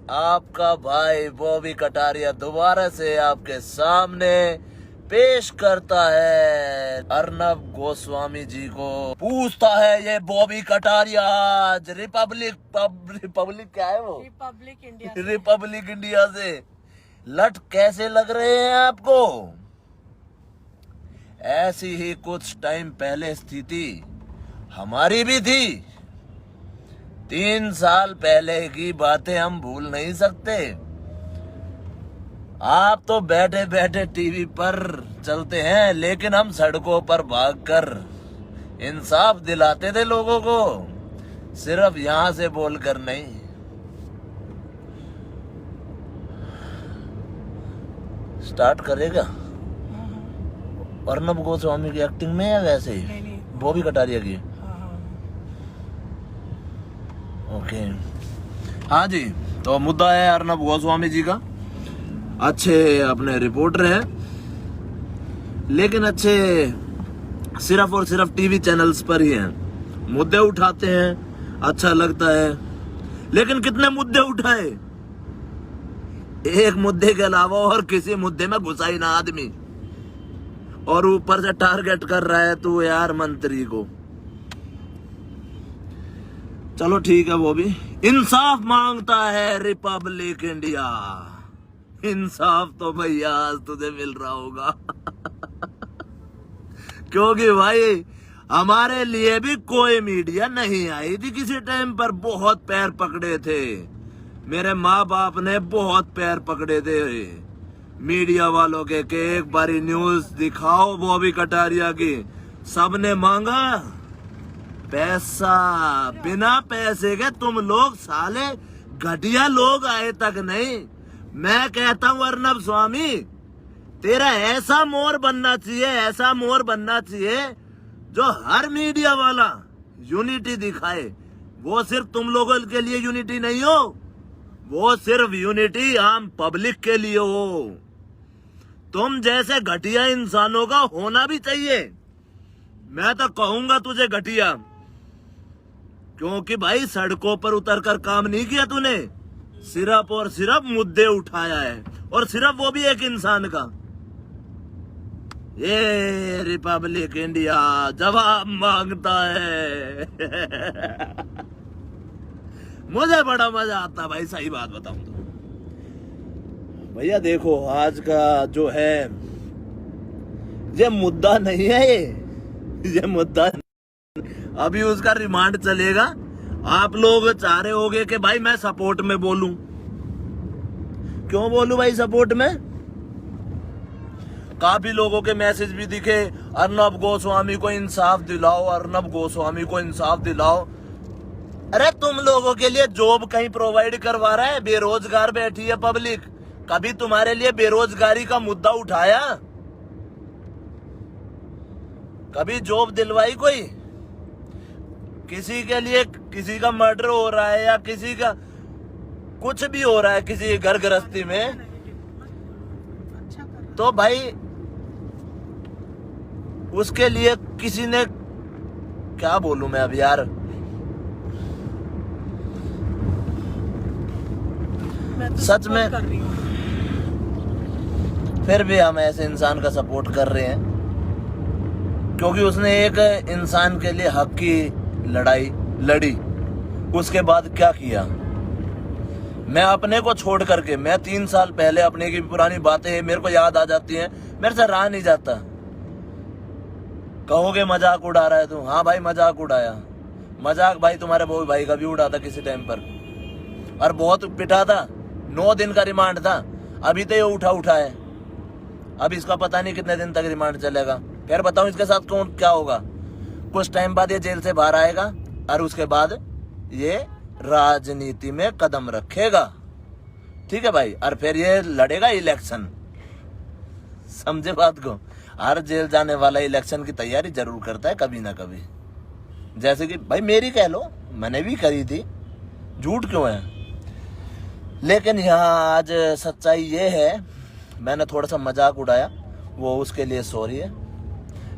आपका भाई बॉबी कटारिया दोबारा से आपके सामने पेश करता है अर्नब गोस्वामी जी को। पूछता है ये बॉबी कटारिया आज रिपब्लिक क्या है वो, रिपब्लिक इंडिया से लट कैसे लग रहे हैं आपको। ऐसी ही कुछ टाइम पहले स्थिति हमारी भी थी। 3 साल पहले की बातें हम भूल नहीं सकते। आप तो बैठे बैठे टीवी पर चलते हैं, लेकिन हम सड़कों पर भागकर इंसाफ दिलाते थे लोगों को, सिर्फ यहां से बोलकर नहीं। स्टार्ट करेगा अर्नब गोस्वामी की एक्टिंग में या वैसे ही बॉबी कटारिया की? ओके हाँ जी, तो मुद्दा है अर्नब गोस्वामी जी का। अच्छे अपने रिपोर्टर हैं, लेकिन अच्छे सिर्फ और सिर्फ टीवी चैनल्स पर ही हैं। मुद्दे उठाते हैं, अच्छा लगता है, लेकिन कितने मुद्दे उठाए, एक मुद्दे के अलावा और किसी मुद्दे में घुसा ही ना आदमी, और ऊपर से टारगेट कर रहा है तू यार मंत्री को। चलो ठीक है, वो भी इंसाफ मांगता है रिपब्लिक इंडिया। इंसाफ तो भैया आज तुझे मिल रहा होगा क्योंकि भाई हमारे लिए भी कोई मीडिया नहीं आई थी किसी टाइम पर। बहुत पैर पकड़े थे, मेरे माँ बाप ने बहुत पैर पकड़े थे मीडिया वालों के एक बारी न्यूज दिखाओ बॉबी कटारिया की। सबने मांगा पैसा, बिना पैसे के तुम लोग साले घटिया लोग आए तक नहीं। मैं कहता हूँ अर्नब स्वामी, तेरा ऐसा मोर बनना चाहिए, ऐसा मोर बनना चाहिए जो हर मीडिया वाला यूनिटी दिखाए। वो सिर्फ तुम लोगों के लिए यूनिटी नहीं हो, वो सिर्फ यूनिटी आम पब्लिक के लिए हो। तुम जैसे घटिया इंसानों का होना भी चाहिए। मैं तो कहूंगा तुझे घटिया, क्योंकि भाई सड़कों पर उतर कर काम नहीं किया तूने, सिर्फ और सिर्फ मुद्दे उठाया है, और सिर्फ वो भी एक इंसान का। ये रिपब्लिक इंडिया जवाब मांगता है मुझे बड़ा मजा आता भाई, सही बात बताऊं तो। भैया देखो आज का जो है ये मुद्दा नहीं है, ये मुद्दा अभी उसका रिमांड चलेगा। आप लोग चाह रहे होगे कि भाई मैं सपोर्ट में बोलूं। क्यों बोलूं भाई सपोर्ट में? काफी लोगों के मैसेज भी दिखे, अर्नब गोस्वामी को इंसाफ दिलाओ, अर्नब गोस्वामी को इंसाफ दिलाओ। अरे तुम लोगों के लिए जॉब कहीं प्रोवाइड करवा रहा है? बेरोजगार बैठी है पब्लिक, कभी तुम्हारे लिए बेरोजगारी का मुद्दा उठाया? कभी जॉब दिलवाई कोई? किसी के लिए किसी का मर्डर हो रहा है या किसी का कुछ भी हो रहा है किसी घर गृहस्थी में, तो भाई उसके लिए किसी ने, क्या बोलूं मैं अब यार, सच में फिर भी हम ऐसे इंसान का सपोर्ट कर रहे हैं, क्योंकि उसने एक इंसान के लिए हक की लड़ाई लड़ी। उसके बाद क्या किया? मैं अपने को छोड़ करके, मैं 3 साल पहले अपने की पुरानी बातें मेरे को याद आ जाती हैं, मेरे से रहा नहीं जाता। कहोगे मजाक उड़ा रहा है तू, हाँ भाई मजाक उड़ाया। मजाक भाई तुम्हारे भाई का भी उड़ा था किसी टाइम पर, और बहुत पिटा था। 9 दिन का रिमांड था, अभी तो ये उठा है। अब इसका पता नहीं कितने दिन तक रिमांड चलेगा। फिर बताऊं इसके साथ कौन क्या होगा? कुछ टाइम बाद ये जेल से बाहर आएगा और उसके बाद ये राजनीति में कदम रखेगा, ठीक है भाई, और फिर ये लड़ेगा इलेक्शन। समझे बात को? हर जेल जाने वाला इलेक्शन की तैयारी जरूर करता है कभी ना कभी। जैसे कि भाई मेरी कह लो, मैंने भी करी थी, झूठ क्यों है? लेकिन यहाँ आज सच्चाई ये है, मैंने थोड़ा सा मजाक उड़ाया, वो उसके लिए सॉरी है।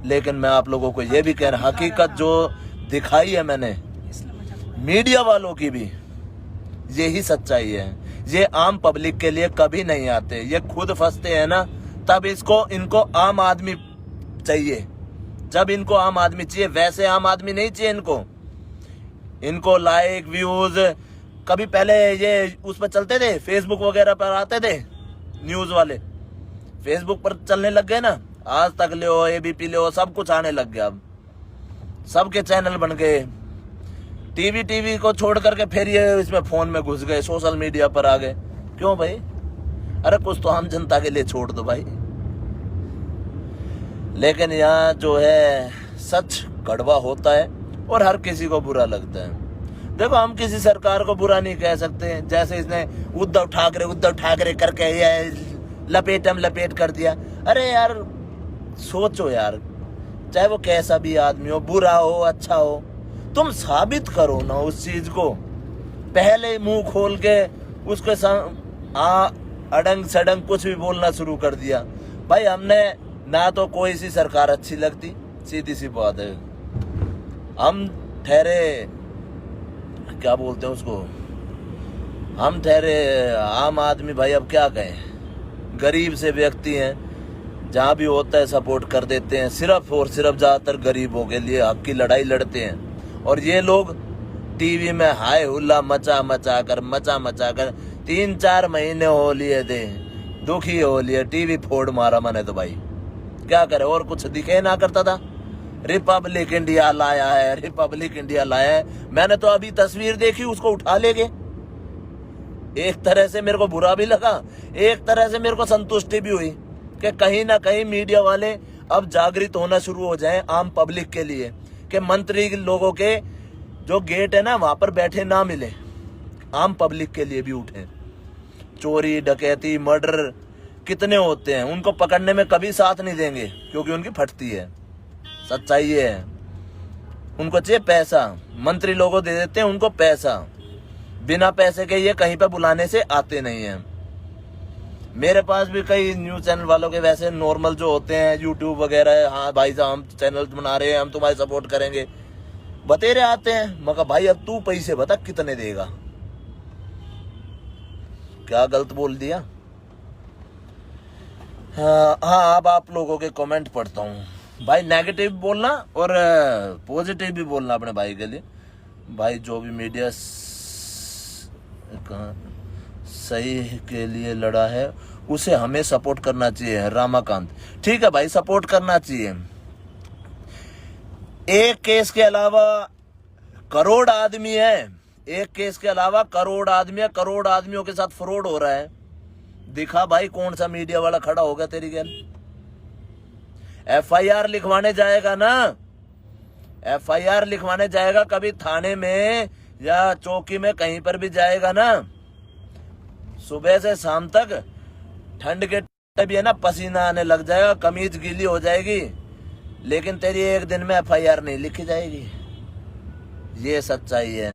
लेकिन मैं आप लोगों को ये भी कह रहा, हकीकत जो दिखाई है मैंने मीडिया वालों की भी, यही सच्चाई है। ये आम पब्लिक के लिए कभी नहीं आते। ये खुद फंसते हैं ना, तब इनको आम आदमी चाहिए। जब इनको आम आदमी चाहिए, वैसे आम आदमी नहीं चाहिए इनको लाइक व्यूज। कभी पहले ये उस पर चलते थे, फेसबुक वगैरह पर आते थे न्यूज वाले, फेसबुक पर चलने लग गए ना, आज तक ले हो, एबीपी ले हो, सब कुछ आने लग गया। अब सबके चैनल बन गए। टीवी को छोड़ करके फिर ये इसमें फोन में घुस गए, सोशल मीडिया पर आ गए। क्यों भाई? अरे कुछ तो आम जनता के लिए छोड़ दो भाई। लेकिन यहाँ जो है सच कड़वा होता है और हर किसी को बुरा लगता है। देखो, हम किसी सरकार को बुरा नहीं कह सकते। जैसे इसने उद्धव ठाकरे करके ये लपेट कर दिया। अरे यार सोचो यार, चाहे वो कैसा भी आदमी हो, बुरा हो अच्छा हो, तुम साबित करो ना उस चीज को। पहले मुंह खोल के उसके अडंग सडंग कुछ भी बोलना शुरू कर दिया। भाई हमने ना तो कोई सी सरकार अच्छी लगती, सीधी सी बात है। हम ठहरे, क्या बोलते हैं उसको, हम ठहरे आम आदमी भाई। अब क्या कहें, गरीब से व्यक्ति हैं, जहाँ भी होता है सपोर्ट कर देते हैं। सिर्फ और सिर्फ ज्यादातर गरीबों के लिए हक की लड़ाई लड़ते हैं। और ये लोग टीवी में हाय हुल्ला मचा कर 3-4 महीने हो लिए थे, दुखी हो लिए, टीवी फोड़ मारा मैंने तो भाई। क्या करे, और कुछ दिखे ना करता था। रिपब्लिक इंडिया लाया है। मैंने तो अभी तस्वीर देखी, उसको उठा ले गए। एक तरह से मेरे को बुरा भी लगा, एक तरह से मेरे को संतुष्टि भी हुई कि कहीं ना कहीं मीडिया वाले अब जागृत होना शुरू हो जाएं आम पब्लिक के लिए, कि मंत्री लोगों के जो गेट है ना वहां पर बैठे ना मिले, आम पब्लिक के लिए भी उठे। चोरी डकैती मर्डर कितने होते हैं, उनको पकड़ने में कभी साथ नहीं देंगे, क्योंकि उनकी फटती है। सच्चाई ये है। उनको चाहिए पैसा, मंत्री लोगों दे देते हैं उनको पैसा। बिना पैसे के ये कहीं पे बुलाने से आते नहीं हैं। मेरे पास भी कई न्यूज चैनल वालों के वैसे नॉर्मल जो होते हैं, यूट्यूब वगैरह, हाँ भाई साहब हम चैनल बना रहे हैं, हम तुम्हारी सपोर्ट करेंगे, बतेरे आते हैं। मगर भाई अब तू पैसे बता कितने देगा। क्या गलत बोल दिया? हाँ अब आप लोगों के कमेंट पढ़ता हूँ भाई। नेगेटिव बोलना और पॉजिटिव भी बोलना अपने भाई के लिए। भाई जो भी मीडिया सही के लिए लड़ा है उसे हमें सपोर्ट करना चाहिए। रामाकांत, ठीक है भाई, सपोर्ट करना चाहिए। एक केस के अलावा करोड़ आदमी है, एक केस के अलावा करोड़ आदमी है, करोड़ आदमियों के साथ फ्रॉड हो रहा है। दिखा भाई कौन सा मीडिया वाला खड़ा होगा तेरी गैल। FIR लिखवाने जाएगा ना, FIR लिखवाने जाएगा कभी थाने में या चौकी में, कहीं पर भी जाएगा ना, सुबह से शाम तक ठंड के भी है ना पसीना आने लग जाएगा, कमीज गीली हो जाएगी, लेकिन तेरी एक दिन में FIR नहीं लिखी जाएगी। ये सच्चाई है।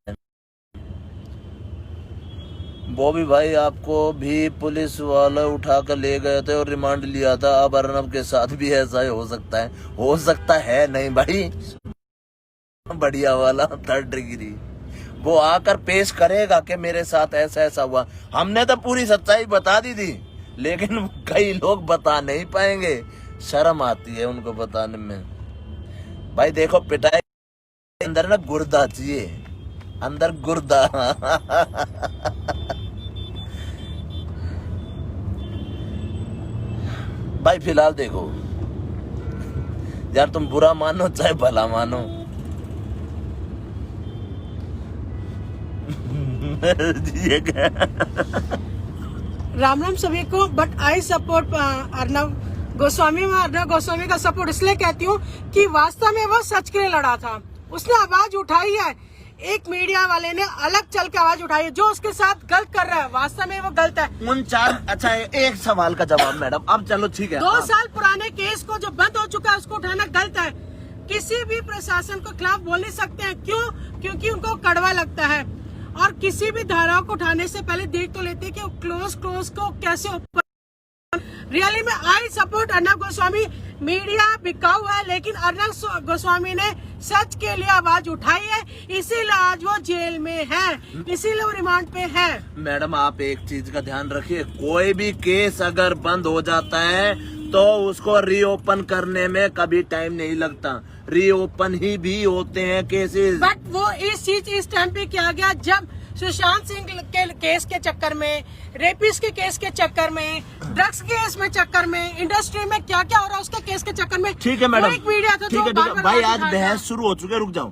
बॉबी भाई आपको भी पुलिस वाले उठा कर ले गए थे और रिमांड लिया था, अब अर्नब के साथ भी ऐसा ही हो सकता है। हो सकता है नहीं भाई, बढ़िया वाला 3rd डिग्री वो आकर पेश करेगा कि मेरे साथ ऐसा ऐसा हुआ। हमने तो पूरी सच्चाई बता दी थी, लेकिन कई लोग बता नहीं पाएंगे, शर्म आती है उनको बताने में। भाई देखो, पिटाई के अंदर ना गुर्दा चाहिए, अंदर गुर्दा। भाई फिलहाल देखो यार, तुम बुरा मानो चाहे भला मानो, राम राम सभी को। But I support Arnab Goswami. मैं अर्नब गोस्वामी का सपोर्ट इसलिए कहती हूँ कि वास्तव में वो सच के लिए लड़ा था। उसने आवाज उठाई है, एक मीडिया वाले ने अलग चल के आवाज उठाई है। जो उसके साथ गलत कर रहा है वास्तव में वो गलत है। उन 4 अच्छा एक सवाल का जवाब मैडम, अब चलो ठीक है। 2 साल पुराने केस को जो बंद हो चुका है उसको उठाना गलत है। किसी भी प्रशासन को खिलाफ बोल नहीं सकते हैं। क्यों? क्योंकि उनको कड़वा लगता है। और किसी भी धाराओं को उठाने से पहले देख तो लेते हैं कि क्लोज को कैसे ऊपर रियली में I support Arnab Goswami. Media बिकाऊ है, लेकिन अर्नब गोस्वामी ने सच के लिए आवाज उठाई है, इसीलिए आज वो जेल में है, इसीलिए वो रिमांड पे है। मैडम आप एक चीज का ध्यान रखिए, कोई भी केस अगर बंद हो जाता है तो उसको रीओपन करने में कभी टाइम नहीं लगता, रीओपन ही भी होते हैं केसेस। बट वो इस टाइम पे किया गया जब सुशांत सिंह के केस के चक्कर में, रेपिस्ट के केस के चक्कर में, ड्रग्स केस में चक्कर में, इंडस्ट्री में क्या क्या हो रहा है उसके केस के चक्कर में। ठीक है मैडम, एक मीडिया था ठीक है बार-बार भाई, आज दिखाया बहस शुरू हो चुके, रुक जाओ।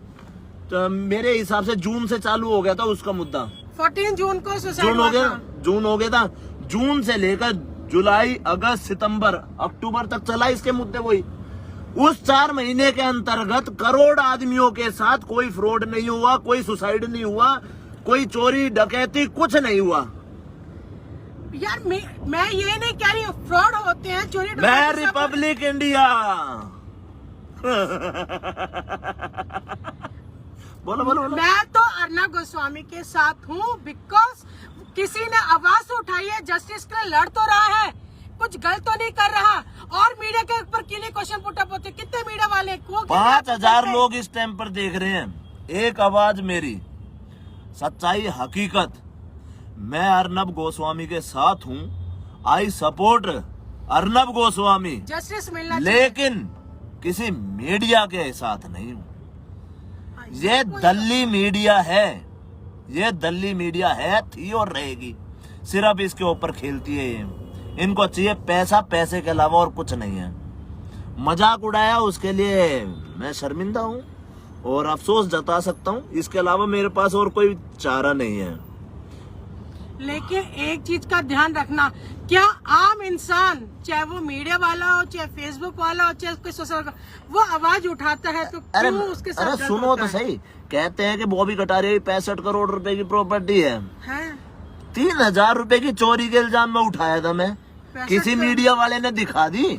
तो मेरे हिसाब से जून से चालू हो गया था उसका मुद्दा, 14 जून को सुसाइड जून हो हुआ गया, था। जून हो गया था। जून से लेकर जुलाई, अगस्त, सितंबर, अक्टूबर तक चला इसके मुद्दे वही। उस 4 महीने के अंतर्गत करोड़ आदमियों के साथ कोई फ्रॉड नहीं हुआ, कोई सुसाइड नहीं हुआ, कोई चोरी डकैती कुछ नहीं हुआ। यार मैं ये नहीं कह रही फ्रॉड होते हैं, चोरी मैं डकैती सब- रिपब्लिक इंडिया बोलो बोलो बोलो। मैं तो अर्नब गोस्वामी के साथ हूँ, बिकॉज किसी ने आवाज उठाई है, जस्टिस के लिए लड़ तो रहा है, कुछ गलत तो नहीं कर रहा। और मीडिया के ऊपर किले क्वेश्चन पुटअप होते, कितने मीडिया वाले 5000 लोग इस टाइम पर देख रहे हैं। एक आवाज मेरी, सच्चाई हकीकत, मैं अर्नब गोस्वामी के साथ हूँ, I support Arnab Goswami, justice मिलना चाहिए। लेकिन किसी मीडिया के साथ नहीं हूँ। ये दल्ली मीडिया है, ये दल्ली मीडिया है, थी और रहेगी, सिर्फ इसके ऊपर खेलती है ये। इनको चाहिए पैसा, पैसे के अलावा और कुछ नहीं है। मजाक उड़ाया उसके लिए मैं शर्मिंदा हूँ और अफसोस जता सकता हूँ, इसके अलावा मेरे पास और कोई चारा नहीं है। लेकिन एक चीज का ध्यान रखना, क्या आम इंसान, चाहे वो मीडिया वाला हो, चाहे फेसबुक वाला हो, चाहे कोई सोशल, वो आवाज उठाता है तो अरे क्यों उसके साथ अरे गलत सुनो होता तो है? सही, कहते हैं कि बॉबी कटारिया 65 करोड़ रुपए की प्रॉपर्टी है, हैं? 3000 रुपए की चोरी के इल्जाम में उठाया था मैं, किसी मीडिया वाले ने दिखा दी?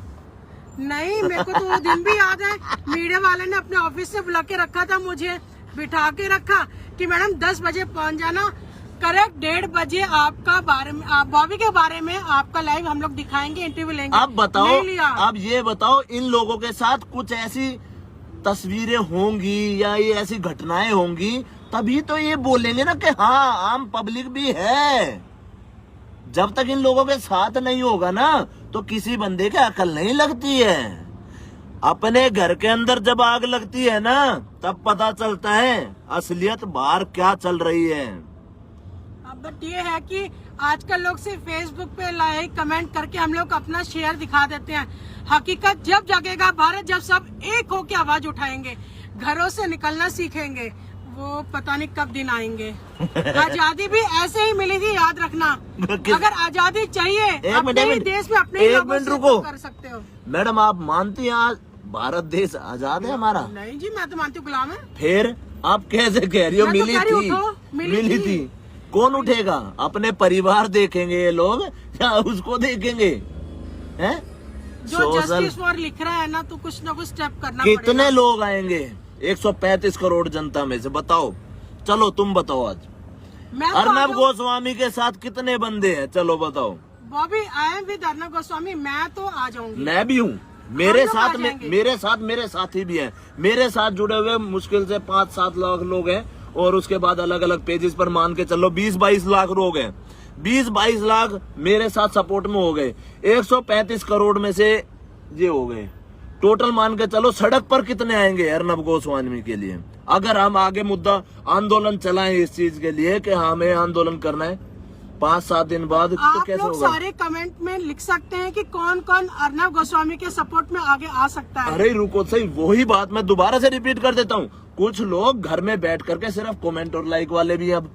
नहीं, मेरे को तो वो दिन भी याद है, मीडिया वाले ने अपने ऑफिस से बुला के रखा था, मुझे बिठा के रखा कि मैडम 10 बजे पहुंच जाना, करेक्ट 1:30 बजे आपका बारे में, बॉबी के बारे में आपका लाइव हम लोग दिखाएंगे, इंटरव्यू लेंगे। अब बताओ, नहीं लिया। अब ये बताओ, इन लोगों के साथ कुछ ऐसी तस्वीरें होंगी या ये ऐसी घटनाएं होंगी, तभी तो ये बोलेंगे ना कि हाँ आम पब्लिक भी है। जब तक इन लोगों के साथ नहीं होगा ना तो किसी बंदे के अकल नहीं लगती है। अपने घर के अंदर जब आग लगती है ना तब पता चलता है असलियत बाहर क्या चल रही है। बट ये है कि आजकल लोग सिर्फ फेसबुक पे लाइक कमेंट करके हम लोग अपना शेयर दिखा देते हैं। हकीकत जब जगेगा भारत, जब सब एक होके आवाज उठाएंगे, घरों से निकलना सीखेंगे, वो पता नहीं कब दिन आएंगे। आजादी भी ऐसे ही मिली थी, याद रखना। अगर आजादी चाहिए अपने ही देश में अपने ही लोगों से रुको कर सकते हो। मैडम, आप मानती हैं आज भारत देश आजाद है हमारा? नहीं जी, मैं तो मानती हूँ गुलाम है। फिर आप कैसे कह रही हो? मैं तो मिली कह रही थी, उठो, मिली थी। कौन उठेगा? अपने परिवार देखेंगे ये लोग या उसको देखेंगे? हैं? जो जस्टिस फॉर लिख रहा है ना, तो कुछ ना कुछ स्टेप करना कितने पड़ेगा। लोग आएंगे 135 करोड़ जनता में से? बताओ, चलो तुम बताओ आज मैं तो अर्नब गोस्वामी के साथ कितने बंदे हैं? चलो बताओ। Bobby I am with Arnab Goswami, मैं तो आ जाऊंगी। मैं भी हूँ, मेरे हम लोग साथ आ में जाएंगे। मेरे साथी भी हैं। मेरे साथ जुड़े हुए मुश्किल से 5-7 लाख लोग हैं और उसके बाद अलग अलग पेजेस पर मान के चलो 20-22 लाख लोग हैं। 20-22 लाख मेरे साथ सपोर्ट में हो गए। 135 करोड़ में से ये हो गए। टोटल मान के चलो सड़क पर कितने आएंगे अर्नब गोस्वामी के लिए? अगर हम आगे मुद्दा आंदोलन चलाएं इस चीज के लिए कि हमें आंदोलन करना है 5-7 दिन बाद, तो आप कैसे लोग होगा? सारे कमेंट में लिख सकते हैं कि कौन कौन अर्नब गोस्वामी के सपोर्ट में आगे आ सकता है। अरे रुको सही, वही बात मैं दोबारा से रिपीट कर देता हूँ। कुछ लोग घर में बैठ करके सिर्फ कमेंट और लाइक वाले भी, अब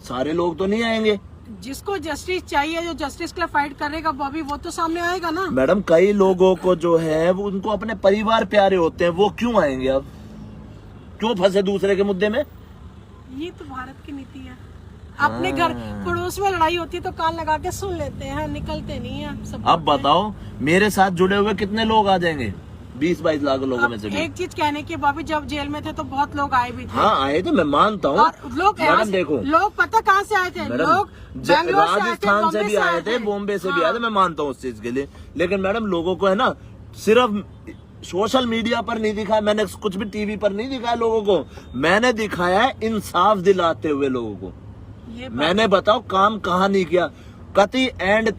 सारे लोग तो नहीं आएंगे। जिसको जस्टिस चाहिए, जो जस्टिस के लिए फाइट करेगा बॉबी, वो तो सामने आएगा ना। मैडम, कई लोगों को जो है वो उनको अपने परिवार प्यारे होते हैं, वो क्यों आएंगे? अब क्यों फंसे दूसरे के मुद्दे में? ये तो भारत की नीति है। अपने घर पड़ोस में लड़ाई होती है तो कान लगा के सुन लेते हैं, निकलते नहीं है सब। अब बताओ, मेरे साथ जुड़े हुए कितने लोग आ जाएंगे? 20-22 लाख लोगों में से भी। एक चीज कहने की बॉबी, जब जेल में थे तो बहुत लोग आए भी थे। हाँ आए थे, मैं मानता हूँ। और लोग मैडम देखो, लोग पता कहाँ से आए थे, लोग बेंगलोर से आए थे, राजस्थान से भी आए थे, बॉम्बे से भी आए थे, मैं मानता हूँ उस चीज के लिए। लेकिन मैडम लोगों को है ना, सिर्फ सोशल मीडिया पर नहीं दिखाया मैंने, कुछ भी टीवी पर नहीं दिखाया लोगों को, मैंने दिखाया है इंसाफ दिलाते हुए लोगों को। मैंने बताओ काम कहाँ नहीं किया, कति एंड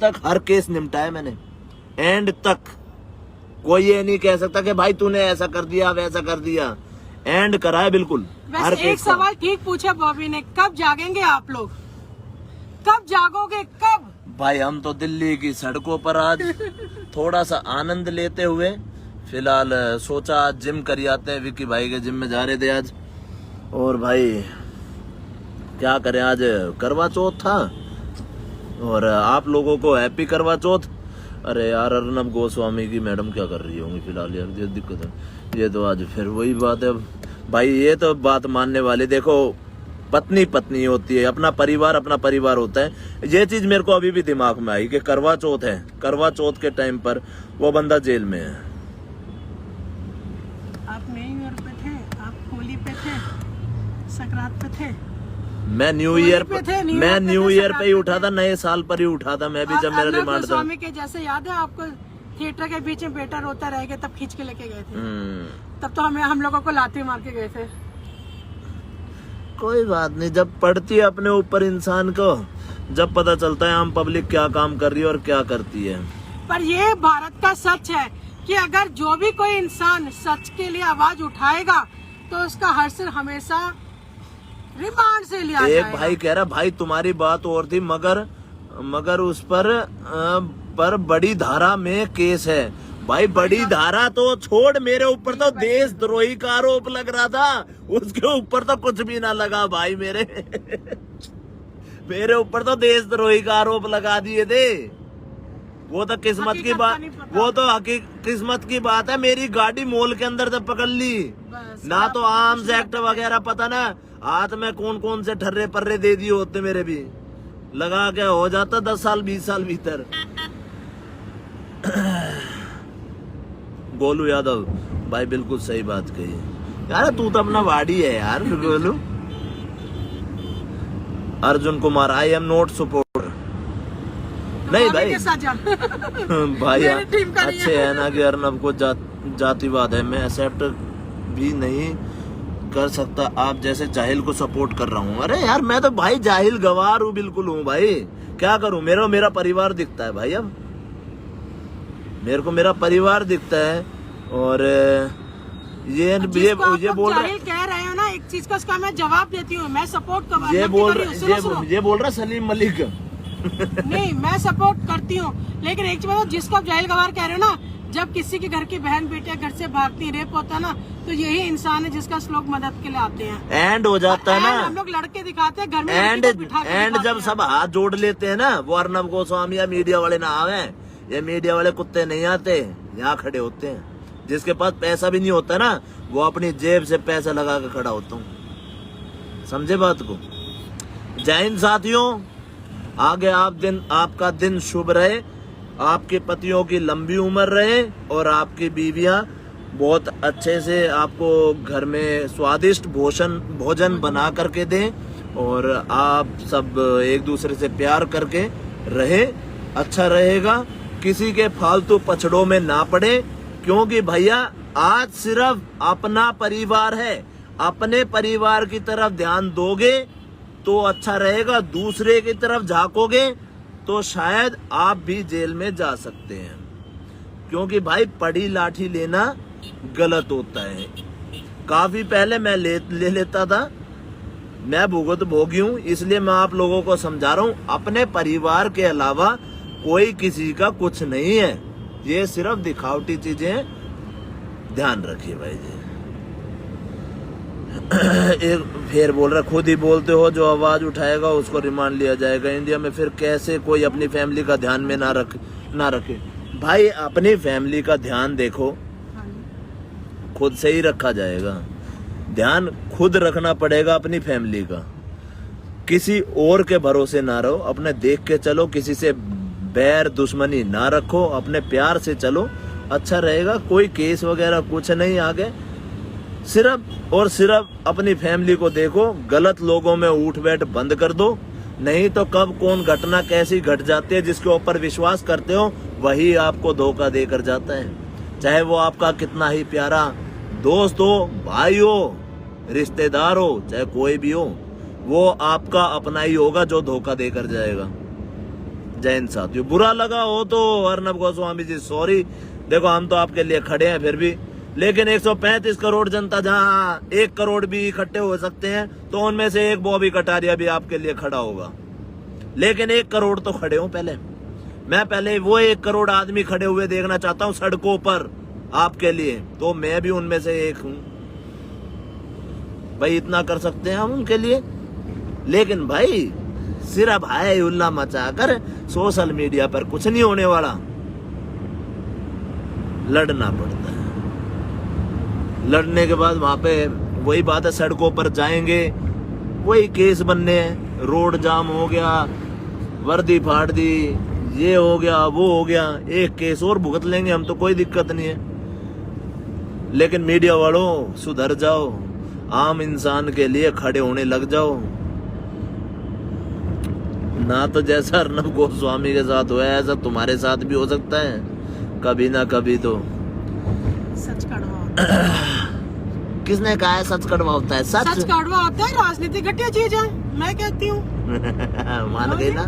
तक हर केस निपटाया मैंने, एंड तक। कोई ये नहीं कह सकता कि भाई तूने ऐसा कर दिया वैसा कर दिया, एंड कराया बिल्कुल हर वैसे एक केस का। सवाल ठीक पूछा बॉबी ने, कब जागेंगे आप लोग, कब जागोगे, कब? भाई हम तो दिल्ली की सड़कों पर आज थोड़ा सा आनंद लेते हुए, फिलहाल सोचा आज जिम कर आते हैं, विक्की भाई के जिम में जा रहे थे आज। और भाई क्या करें, आज करवा चौथ था, और आप लोगों को हैप्पी करवा चौथ। अरे यार अर्नब गोस्वामी की मैडम क्या कर रही होंगी फिलहाल यार, ये दिक्कत है। ये तो आज फिर वही बात है भाई, ये तो बात मानने वाली। देखो पत्नी होती है, अपना परिवार होता है। ये चीज मेरे को अभी भी दिमाग में आई कि करवा चौथ है, करवा चौथ के टाइम पर वो बंदा जेल में है। आप न्यू ईयर पे थे, आप होली पे थे, संक्रांत पे थे। मैं न्यू ईयर पे ही उठा था, नए साल पर ही उठा था मैं भी, जब मेरा रिमांड था। स्वामी के जैसे याद है आपको, थिएटर के बीच में बेटा रोता रह गया, तब खींच के लेके गए थे। तब तो हम लोगों को लाठी मार के गए थे। कोई बात नहीं, जब पड़ती है अपने ऊपर इंसान को, जब पता चलता है आम पब्लिक क्या काम कर रही है और क्या करती है। पर ये भारत का सच है कि अगर जो भी कोई इंसान सच के लिए आवाज उठाएगा तो उसका हर सिर हमेशा रिमांड से लिया जाएगा। एक भाई कह रहा, भाई तुम्हारी बात और थी, मगर उस पर बड़ी धारा में केस है। भाई बड़ी धारा तो छोड़, मेरे ऊपर तो देशद्रोही का आरोप लग रहा था, उसके ऊपर तो कुछ भी ना लगा भाई मेरे ऊपर तो देशद्रोही का आरोप लगा दिए थे। वो तो किस्मत की बात, किस्मत की बात है। मेरी गाड़ी मॉल के अंदर से पकड़ ली ना, तो आर्म्स एक्ट वगैरह पता ना हाथ में कौन से ठर्रे पर्रे दे दिए होते, मेरे भी लगा के हो जाता 10 साल 20 साल भीतर। गोलू यादव भाई बिल्कुल सही बात कही यार, तू तो अपना वाड़ी है यार Golu. Arjun Kumar, I am not supporter. नहीं भाई भाई अच्छे है ना कि अर्नब को जातिवाद है, मैं एक्सेप्ट भी नहीं कर सकता, आप जैसे जाहिल को सपोर्ट कर रहा हूँ। अरे यार मैं तो भाई जाहिल गवार हूँ, बिल्कुल हूँ भाई, क्या करूँ, मेरा परिवार दिखता है भाई, अब मेरे को मेरा परिवार दिखता है। और ये बोल रहे हो ना, एक चीज का उसका मैं जवाब देती हूँ, मैं सपोर्ट कर ये बोल रहा सलीम मलिक नहीं, मैं सपोर्ट करती हूँ, लेकिन एक चीज जिसको आप जाहिल गवार कह रहे हो ना, जब किसी के घर की बहन बेटियां घर से भागती, रेप होता है ना, तो यही इंसान है जिसका लोग मदद के लिए आते हैं। एंड हो जाता है ना, हम लोग लड़के दिखाते हैं घर में, एंड जब सब हाथ जोड़ लेते हैं ना, वो अर्नब गोस्वामी या मीडिया वाले ना आवे, ये मीडिया वाले कुत्ते नहीं आते, यहाँ खड़े होते हैं। जिसके पास पैसा भी नहीं होता ना, वो अपनी जेब से पैसा लगा कर खड़ा होता हूँ, समझे बात को। जय हिंद साथियों, आगे आपका दिन शुभ रहे, आपके पतियों की लंबी उम्र रहे, और आपकी बीवियां बहुत अच्छे से आपको घर में स्वादिष्ट भोजन बना करके दें, और आप सब एक दूसरे से प्यार करके रहे, अच्छा रहेगा। किसी के फालतू पछड़ों में ना पड़े, क्योंकि भैया आज सिर्फ अपना परिवार है, अपने परिवार की तरफ ध्यान दोगे तो अच्छा रहेगा, दूसरे की तरफ झांकोगे तो शायद आप भी जेल में जा सकते हैं, क्योंकि भाई पड़ी लाठी लेना गलत होता है। काफी पहले मैं ले लेता था, मैं भुगत भोगी हूँ, इसलिए मैं आप लोगों को समझा रहा हूँ, अपने परिवार के अलावा कोई किसी का कुछ नहीं है, ये सिर्फ दिखावटी चीजें, ध्यान रखिए भाई जी। एक फिर बोल रहा, खुद ही बोलते हो, जो आवाज उठाएगा उसको रिमांड लिया जाएगा। इंडिया में फिर कैसे कोई अपनी फैमिली का ध्यान में ना रखे। भाई अपनी फैमिली का ध्यान देखो, खुद से ही रखा जाएगा, ध्यान खुद रखना पड़ेगा अपनी फैमिली का, किसी और के भरोसे ना रहो, अपने देख के चलो, किसी से बैर दुश्मनी ना रखो, अपने प्यार से चलो, अच्छा रहेगा। कोई केस वगैरह कुछ नहीं आगे, सिर्फ और सिर्फ अपनी फैमिली को देखो, गलत लोगों में उठ बैठ बंद कर दो, नहीं तो कब कौन घटना कैसी घट जाती है, जिसके ऊपर विश्वास करते हो वही आपको धोखा देकर जाता है। चाहे वो आपका कितना ही प्यारा दोस्त हो, भाई हो, रिश्तेदार हो, चाहे कोई भी हो, वो आपका अपना ही होगा जो धोखा देकर जाएगा। जय हिंद साथियों। बुरा लगा हो तो अर्नब गोस्वामी जी सॉरी, देखो हम तो आपके लिए खड़े हैं फिर भी, लेकिन 135 करोड़ जनता जहां 1 करोड़ भी इकट्ठे हो सकते हैं तो उनमें से एक बॉबी कटारिया भी आपके लिए खड़ा होगा, लेकिन 1 करोड़ तो खड़े हो पहले। मैं पहले वो 1 करोड़ आदमी खड़े हुए देखना चाहता हूं सड़कों पर आपके लिए, तो मैं भी उनमें से एक हूं भाई। इतना कर सकते हैं हम उनके लिए, लेकिन भाई सिर्फ हाय उल्ला मचाकर सोशल मीडिया पर कुछ नहीं होने वाला, लड़ना पड़ता है। लड़ने के बाद वहां पे वही बात है, सड़कों पर जाएंगे वही केस बनने हैं, रोड जाम हो गया, वर्दी फाड़ दी, ये हो गया वो हो गया, एक केस और भुगत लेंगे हम तो, कोई दिक्कत नहीं है। लेकिन मीडिया वालों सुधर जाओ, आम इंसान के लिए खड़े होने लग जाओ। ना तो जैसा अर्नब गोस्वामी के साथ हुआ है ऐसा तुम्हारे साथ भी हो सकता है कभी ना कभी। तो सच कड़वा होता है। किसने कहा है सच कड़वा होता है? सच कड़वा होता है, राजनीति घटिया चीज है, मैं कहती हूँ। मान गई ना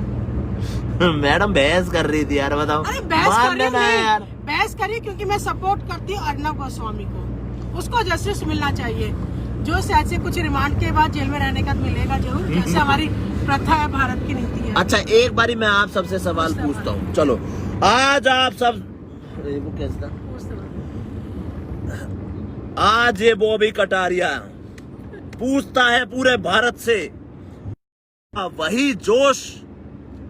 मैडम, बहस कर रही थी यार, बताओ। अरे बहस करी क्योंकि मैं सपोर्ट करती हूँ अर्नब गोस्वामी को, उसको जस्टिस मिलना चाहिए। जो शायद से कुछ रिमांड के बाद जेल में रहने का मिलेगा जरूर, जैसे हमारी प्रथा है, भारत की नीति है। अच्छा एक बारी मैं आप सबसे सवाल पूछता हूँ, चलो आज आप सब, वो कैसा, आज ये बॉबी कटारिया पूछता है पूरे भारत से, वही जोश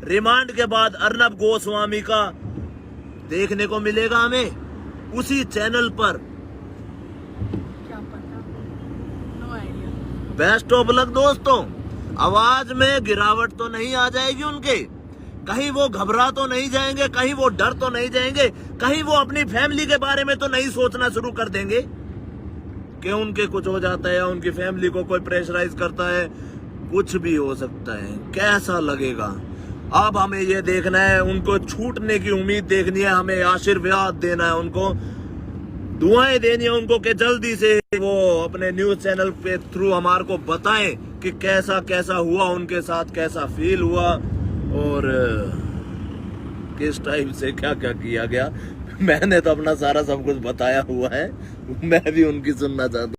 रिमांड के बाद अर्नब गोस्वामी का देखने को मिलेगा हमें उसी चैनल पर। क्या पता, no idea. Best of luck दोस्तों। आवाज में गिरावट तो नहीं आ जाएगी उनके, कहीं वो घबरा तो नहीं जाएंगे, कहीं वो डर तो नहीं जाएंगे, कहीं वो अपनी फैमिली के बारे में तो नहीं सोचना शुरू कर देंगे कि उनके कुछ हो जाता है या उनकी फैमिली को कोई प्रेशराइज करता है, कुछ भी हो सकता है। कैसा लगेगा अब हमें ये देखना है, उनको छूटने की उम्मीद देखनी है, हमें आशीर्वाद देना है, उनको दुआएं देनी है उनको कि जल्दी से वो अपने न्यूज चैनल पे थ्रू हमारे को बताएं कि कैसा कैसा हुआ उनके साथ, कैसा फील हुआ और किस टाइम से क्या क्या किया गया। मैंने तो अपना सारा सब कुछ बताया हुआ है, मैं भी उनकी सुनना चाहता हूँ।